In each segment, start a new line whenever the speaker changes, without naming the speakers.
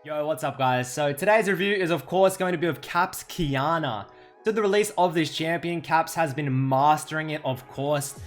Yo, what's up guys? So today's review is of course going to be of Cap's Qiyana. So the release of this champion, Caps has been mastering it of course.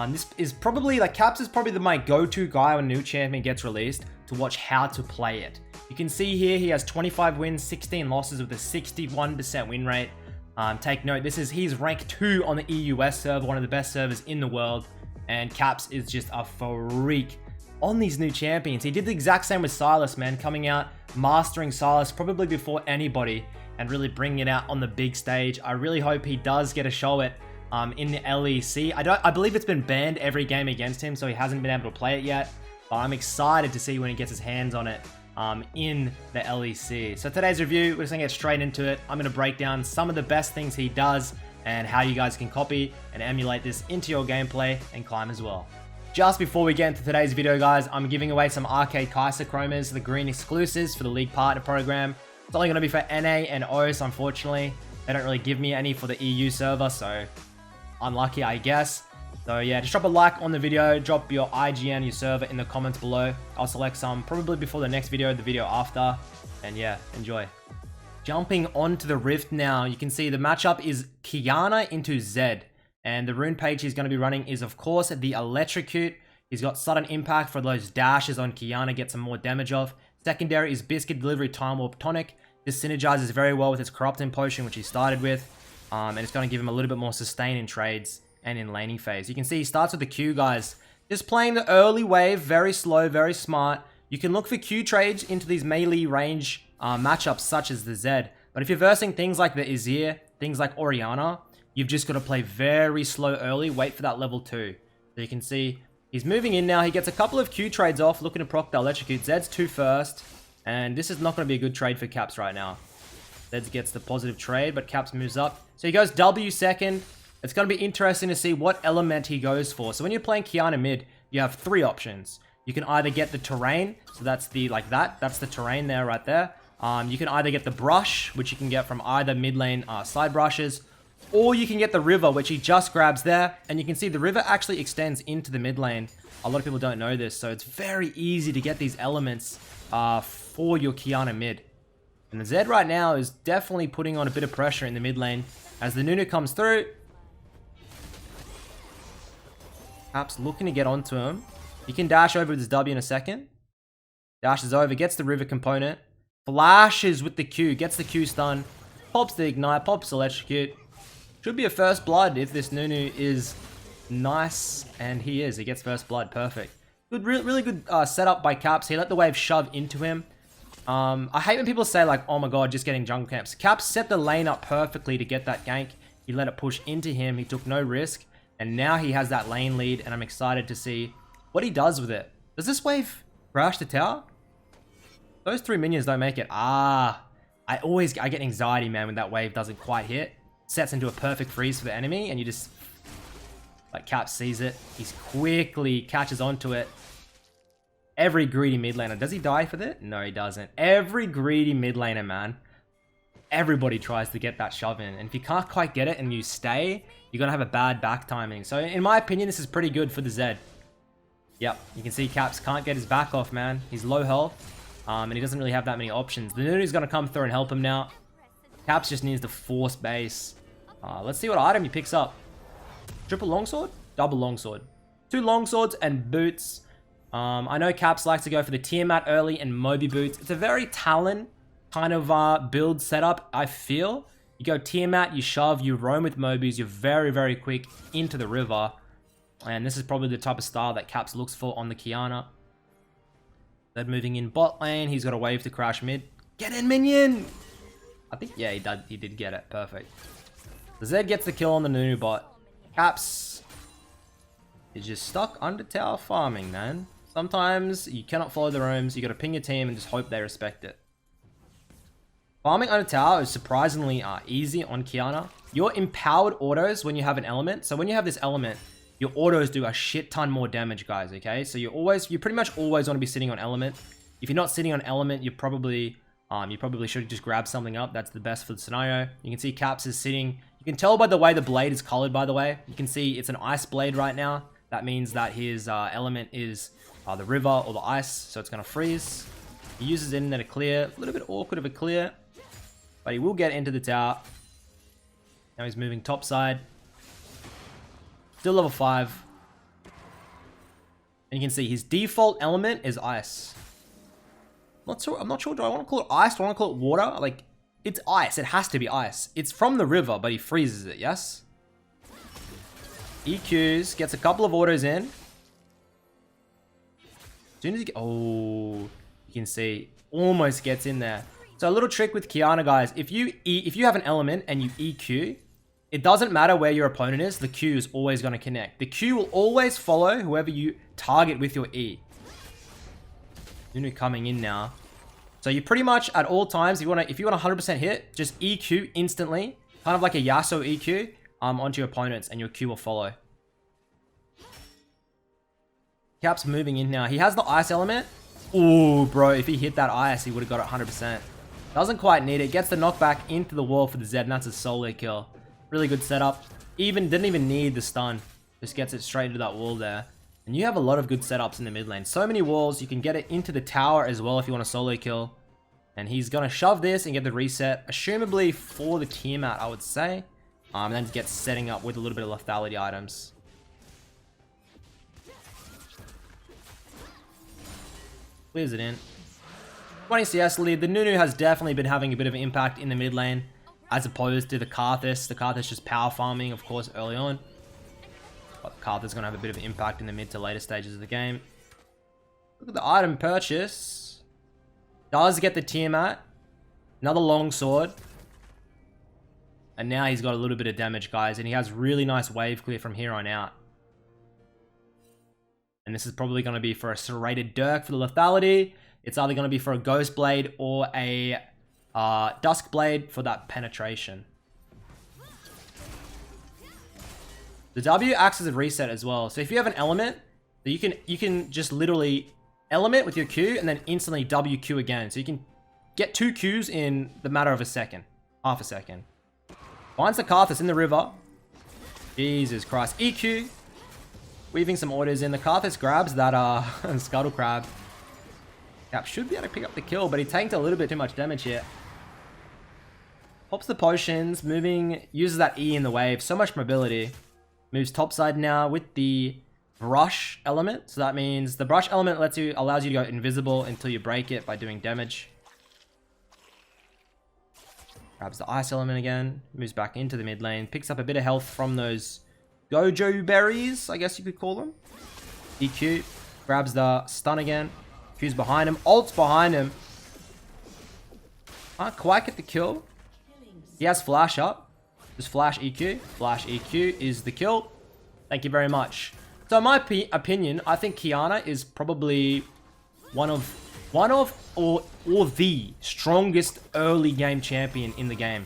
This is probably, Caps is probably my go-to guy when a new champion gets released to watch how to play it. You can see here he has 25 wins, 16 losses with a 61% win rate. Take note, he's rank 2 on the EUW server, one of the best servers in the world. And Caps is just a freak on these new champions. He did the exact same with Silas, man, coming out, mastering Silas probably before anybody and really bringing it out on the big stage. I really hope he does get a show it in the LEC. I believe it's been banned every game against him, so he hasn't been able to play it yet. But I'm excited to see when he gets his hands on it in the LEC. So today's review, we're just gonna get straight into it. I'm gonna break down some of the best things he does and how you guys can copy and emulate this into your gameplay and climb as well. Just before we get into today's video, guys, I'm giving away some Arcade Kaiser Chromas, the green exclusives for the League Partner Program. It's only going to be for NA and OS, unfortunately. They don't really give me any for the EU server, so unlucky, I guess. So yeah, just drop a like on the video, drop your IGN, your server in the comments below. I'll select some probably before the next video, the video after. And yeah, enjoy. Jumping onto the Rift now, you can see the matchup is Qiyana into Zed. And the rune page he's going to be running is, of course, the Electrocute. He's got sudden impact for those dashes on Qiyana, get some more damage off. Secondary is Biscuit Delivery Time Warp Tonic. This synergizes very well with his Corrupting Potion, which he started with. And it's going to give him a little bit more sustain in trades and in laning phase. You can see he starts with the Q, guys. Just playing the early wave, very slow, very smart. You can look for Q trades into these melee range matchups such as the Zed. But if you're versing things like the Izir, things like Orianna, you've just got to play very slow early, wait for that level 2. So you can see he's moving in now. He gets a couple of Q trades off, looking to proc the Electrocute. Zed's 2 first, and this is not going to be a good trade for Caps right now. Zed gets the positive trade, but Caps moves up. So he goes W second. It's going to be interesting to see what element he goes for. So when you're playing Qiyana mid, you have 3 options. You can either get the terrain, so that's the, that's the terrain there, right there. You can either get the brush, which you can get from either mid lane side brushes, or you can get the river, which he just grabs there. And you can see the river actually extends into the mid lane. A lot of people don't know this, so it's very easy to get these elements for your Qiyana mid. And the Zed right now is definitely putting on a bit of pressure in the mid lane. As the Nunu comes through, Caps looking to get onto him. He can dash over with his W in a second. Dashes over, gets the river component. Flashes with the Q, gets the Q stun. Pops the Ignite, pops the Electrocute. Should be a first blood if this Nunu is nice, and he is. He gets first blood, perfect. Good, really good setup by Caps. He let the wave shove into him. I hate when people say like, oh my god, just getting jungle camps. Caps set the lane up perfectly to get that gank. He let it push into him. He took no risk, and now he has that lane lead, and I'm excited to see what he does with it. Does this wave crash the tower? Those 3 minions don't make it. I get anxiety, man, when that wave doesn't quite hit. Sets into a perfect freeze for the enemy, and you just, Cap sees it. He's quickly catches onto it. Every greedy mid laner. Does he die for that? No, he doesn't. Every greedy mid laner, man. Everybody tries to get that shove in. And if you can't quite get it and you stay, you're going to have a bad back timing. So in my opinion, this is pretty good for the Zed. Yep, you can see Caps can't get his back off, man. He's low health. And he doesn't really have that many options. The Nunu's going to come through and help him now. Caps just needs to force base. Let's see what item he picks up. Triple longsword? Double longsword. 2 longswords and boots. I know Caps likes to go for the Tiamat early and Moby boots. It's a very Talon kind of build setup, I feel. You go Tiamat, you shove, you roam with Mobies. You're very, very quick into the river. And this is probably the type of style that Caps looks for on the Qiyana. They're moving in bot lane. He's got a wave to crash mid. Get in, minion! I think, yeah, he did get it. Perfect. The Zed gets the kill on the Nunu bot. Caps is just stuck under tower farming, man. Sometimes you cannot follow the roams. You got to ping your team and just hope they respect it. Farming under tower is surprisingly easy on Qiyana. Your empowered autos when you have an element. So when you have this element, your autos do a shit ton more damage, guys, okay? So you pretty much always want to be sitting on element. If you're not sitting on element, you probably should just grab something up. That's the best for the scenario. You can see Caps is sitting. You can tell by the way the blade is colored, by the way. You can see it's an ice blade right now. That means that his element is the river or the ice, so it's going to freeze. He uses it in there to clear. A little bit awkward of a clear. But he will get into the tower. Now he's moving top side. Still level 5. And you can see his default element is ice. I'm not sure. Do I want to call it ice? Do I want to call it water? Like, it's ice. It has to be ice. It's from the river, but he freezes it, yes? EQs, gets a couple of autos in. As soon as he oh, you can see, almost gets in there. So a little trick with Qiyana, guys. If you have an element and you EQ, it doesn't matter where your opponent is, the Q is always going to connect. The Q will always follow whoever you target with your E. Nunu coming in now. So you pretty much at all times, if you want 100% hit, just EQ instantly, kind of like a Yasuo EQ, onto your opponents, and your Q will follow. Cap's moving in now. He has the ice element. Ooh, bro, if he hit that ice, he would have got it 100%. Doesn't quite need it. Gets the knockback into the wall for the Z, and that's a solo kill. Really good setup. Didn't even need the stun. Just gets it straight into that wall there. And you have a lot of good setups in the mid lane. So many walls. You can get it into the tower as well if you want a solo kill. And he's going to shove this and get the reset. Assumably for the Tiamat, I would say. And then gets setting up with a little bit of lethality items. Clears it in. 20 CS lead. The Nunu has definitely been having a bit of an impact in the mid lane. As opposed to the Karthus. The Karthus just power farming, of course, early on. But the Karthus is going to have a bit of an impact in the mid to later stages of the game. Look at the item purchase. Does get the Tiamat. Another longsword. And now he's got a little bit of damage, guys. And he has really nice wave clear from here on out. And this is probably going to be for a serrated Dirk for the lethality. It's either going to be for a Ghost Blade or a Dusk Blade for that penetration. The W acts as a reset as well. So if you have an element, you can just literally element with your Q and then instantly WQ again. So you can get 2 Qs in the matter of a second. Half a second. Finds the Karthus in the river. Jesus Christ. EQ. Weaving some orders in. The Karthus grabs that Scuttle Crab. Cap should be able to pick up the kill, but he tanked a little bit too much damage here. Pops the potions, moving, uses that E in the wave. So much mobility. Moves topside now with the brush element. So that means the brush element allows you to go invisible until you break it by doing damage. Grabs the ice element again. Moves back into the mid lane. Picks up a bit of health from those Gojo berries, I guess you could call them. EQ. Grabs the stun again. Q's behind him. Ult's behind him. Can't quite get the kill. He has flash up. Just flash EQ. Flash EQ is the kill. Thank you very much. So in my opinion, I think Qiyana is probably one of or the strongest early game champion in the game.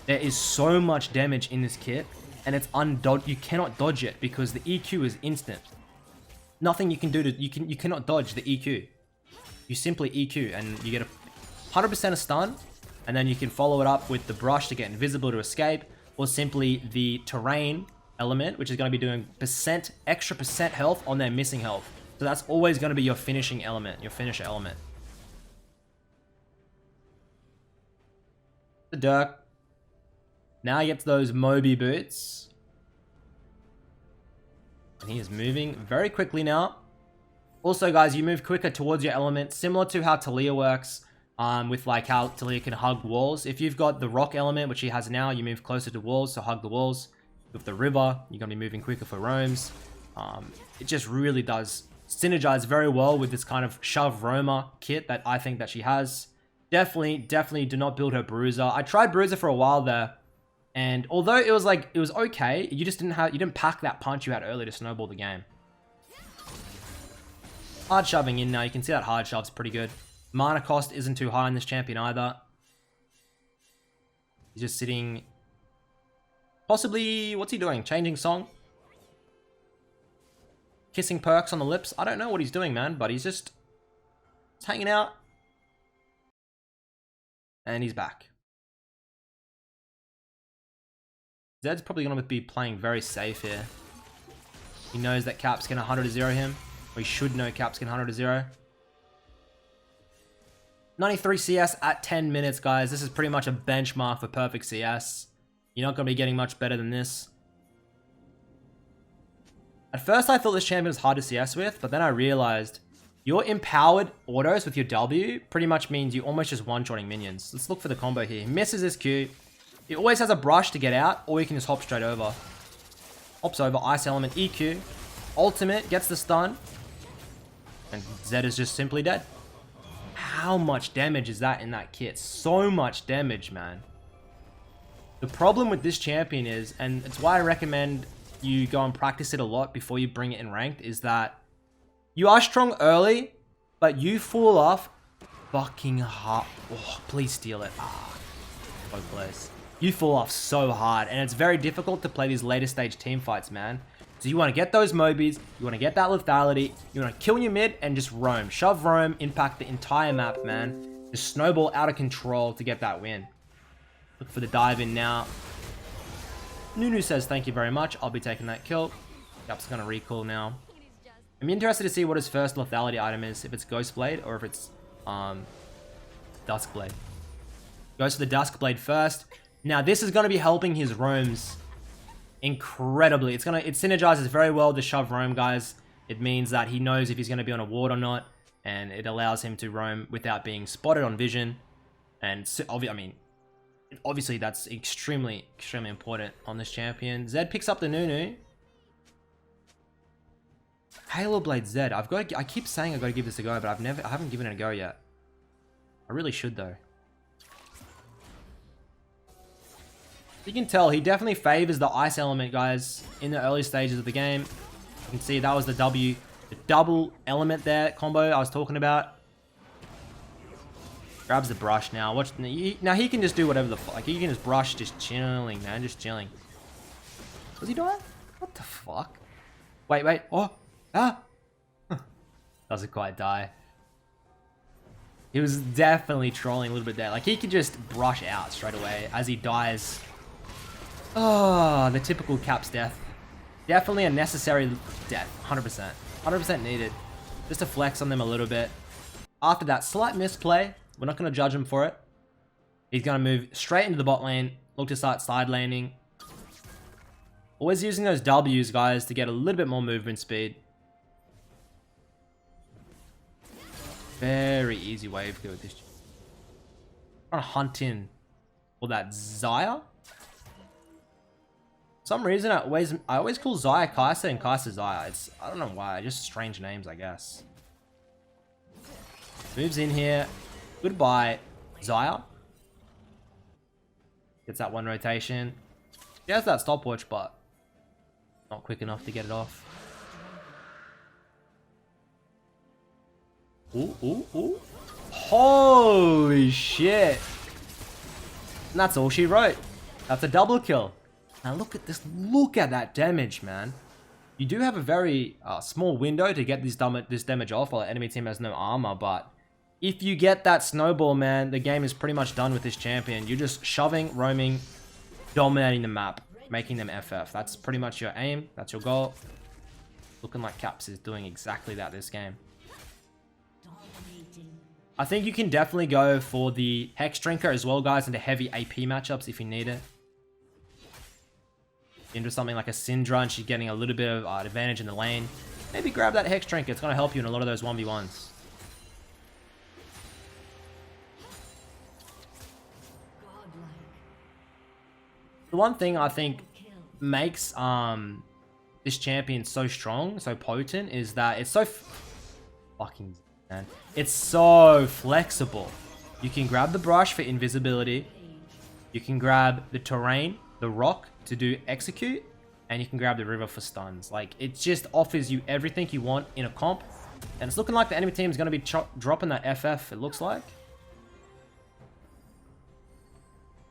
There is so much damage in this kit, and it's you cannot dodge it because the EQ is instant. Nothing you can do you cannot dodge the EQ. You simply EQ and you get a 100% of stun, and then you can follow it up with the brush to get invisible to escape, or simply the terrain element, which is going to be doing extra percent health on their missing health. So that's always going to be your finishing element, your finisher element. The Dirk. Now he gets those Moby boots. And he is moving very quickly now. Also, guys, you move quicker towards your element, similar to how Talia works, with like how Talia can hug walls. If you've got the rock element, which he has now, you move closer to walls, so hug the walls. With the river, you're going to be moving quicker for roams. It just really does synergize very well with this kind of shove Roma kit that I think that she has. Definitely do not build her Bruiser. I tried Bruiser for a while there, and although it was okay, you just didn't pack that punch you had earlier to snowball the game. Hard shoving in now. You can see that hard shove's pretty good. Mana cost isn't too high on this champion either. He's just sitting. Possibly, what's he doing? Changing song? Kissing perks on the lips? I don't know what he's doing, man, but he's just hanging out. And he's back. Zed's probably going to be playing very safe here. He knows that Cap's going to 100-0 him. Or he should know Cap's going to 100-0. 93 CS at 10 minutes, guys. This is pretty much a benchmark for perfect CS. You're not going to be getting much better than this. At first, I thought this champion was hard to CS with, but then I realized your empowered autos with your W pretty much means you almost just one-shotting minions. Let's look for the combo here. He misses his Q. He always has a brush to get out, or you can just hop straight over. Hops over, Ice Element, EQ. Ultimate, gets the stun. And Zed is just simply dead. How much damage is that in that kit? So much damage, man. The problem with this champion is, and it's why I recommend you go and practice it a lot before you bring it in ranked, is that you are strong early, but you fall off fucking hard. Oh, please steal it. Ah, so close. You fall off so hard, and it's very difficult to play these later stage team fights, man. So you want to get those Mobies, you want to get that lethality, you want to kill your mid and just roam. Shove roam, impact the entire map, man. Just snowball out of control to get that win. Look for the dive in now. Nunu says thank you very much. I'll be taking that kill. Yap's going to recall now. I'm interested to see what his first lethality item is. If it's Ghostblade or if it's Duskblade. Goes for the Duskblade first. Now this is going to be helping his roams incredibly. It synergizes very well to shove roam, guys. It means that he knows if he's going to be on a ward or not, and it allows him to roam without being spotted on vision. And so, I mean, obviously that's extremely important on this champion. Zed picks up the Nunu. Halo Blade Zed. I keep saying I've got to give this a go, but I haven't given it a go yet. I really should though. You can tell he definitely favors the ice element, guys, in the early stages of the game. You can see that was the W, the double element there combo I was talking about. Grabs the brush now. Watch now he can just do whatever the fuck. Like he can just brush, just chilling, man, just chilling. Was he dying? What the fuck? Wait. Oh, ah. Doesn't quite die. He was definitely trolling a little bit there. Like he could just brush out straight away as he dies. Oh, the typical Caps death. Definitely a necessary death. 100%. 100% needed. Just to flex on them a little bit. After that slight misplay, we're not going to judge him for it. He's going to move straight into the bot lane. Look to start side laning. Always using those Ws, guys, to get a little bit more movement speed. Very easy wave to go with this. I'm trying to hunt in for that Xayah. For some reason, I always call Xayah Kai'Sa and Kai'Sa Xayah. I don't know why, just strange names, I guess. Moves in here. Goodbye, Xayah. Gets that one rotation. He has that stopwatch, but not quick enough to get it off. Ooh. Holy shit. And that's all she wrote. That's a double kill. Now look at this. Look at that damage, man. You do have a very small window to get this damage off while the enemy team has no armor, but if you get that snowball, man, the game is pretty much done with this champion. You're just shoving, roaming, dominating the map, making them FF. That's pretty much your aim. That's your goal. Looking like Caps is doing exactly that this game. I think you can definitely go for the Hex Drinker as well, guys, into heavy AP matchups if you need it. Into something like a Syndra and she's getting a little bit of advantage in the lane. Maybe grab that Hex Drinker. It's going to help you in a lot of those 1v1s. The one thing I think makes this champion so strong, so potent, is that it's so fucking, man. It's so flexible. You can grab the brush for invisibility. You can grab the terrain, the rock, to do execute. And you can grab the river for stuns. Like, it just offers you everything you want in a comp. And it's looking like the enemy team is going to be dropping that FF, it looks like.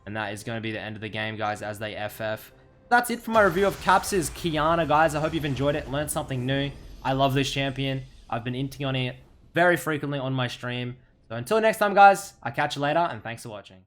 And that is going to be the end of the game, guys, as they FF. That's it for my review of Caps' Qiyana, guys. I hope you've enjoyed it, learned something new. I love this champion. I've been inting on it very frequently on my stream. So until next time, guys, I'll catch you later, and thanks for watching.